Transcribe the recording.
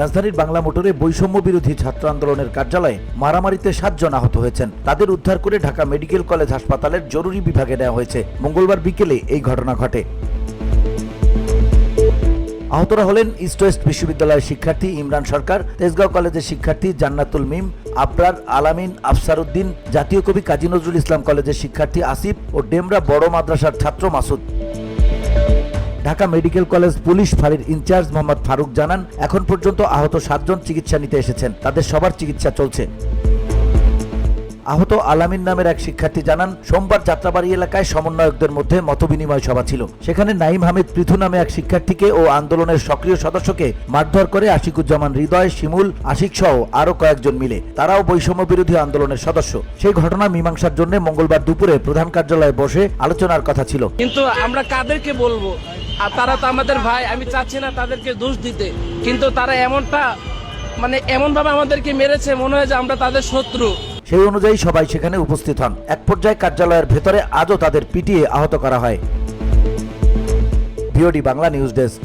রাজধানীর বাংলা মোটরে বৈষম্য বিরোধী ছাত্র আন্দোলনের কার্যালয়ে মারামারিতে 7 জন আহত হয়েছেন। তাদের উদ্ধার করে ঢাকা মেডিকেল কলেজ হাসপাতালের জরুরি বিভাগে নেওয়া হয়েছে। মঙ্গলবার বিকেলে এই ঘটনা ঘটে। আহতরা হলেন ইস্ট ওয়েস্ট বিশ্ববিদ্যালয়ের শিক্ষার্থী ইমরান সরকার, তেজগাঁও কলেজের শিক্ষার্থী জান্নাতুল মিম, আবরার, আলামিন, আফসার উদ্দিন, জাতীয় কবি কাজী নজরুল ইসলাম কলেজের শিক্ষার্থী আসিফ ও ডেমরা বড় মাদ্রাসার ছাত্র Masud. Dhaka medical college police ফাঁড়ির ইনচার্জ মোহাম্মদ ফারুক জানান, এখন পর্যন্ত আহত 7 জন চিকিৎসা নিতে এসেছেন। তাদের সবার চিকিৎসা চলছে। আহত আলামিন নামের এক শিক্ষার্থী জানান, সোমবার যাত্রাবাড়ি এলাকায় সমন্বয়কদের মধ্যে মতবিনিময় সভা ছিল। সেখানে নাইম হামিদ পৃথু নামে এক শিক্ষার্থীকে ও আন্দোলনের সক্রিয় সদস্যকে মারধর করে আশিকুজ্জামান হৃদয়, শিমুল, আশিক সহ আরো কয়েকজন মিলে। তারাও বৈষম্য বিরোধী আন্দোলনের সদস্য। সেই ঘটনা মীমাংসার জন্য মঙ্গলবার দুপুরে প্রধান কার্যালয়ে বসে আলোচনার কথা ছিল। কিন্তু আমরা কাদেরকে বলবো? আর তারা তো আমাদের ভাই। আমি চাচ্ছি না তাদেরকে দোষ দিতে, কিন্তু তারা এমন ভাবে আমাদেরকে মেরেছে, মনে হয় যে আমরা তাদের শত্রু। সেই অনুযায়ী সবাই সেখানে উপস্থিত হন। এক পর্যায়ে কার্যালয়ের ভেতরে আজও তাদের পিটিয়ে আহত করা হয়। VOD Bangla news desk.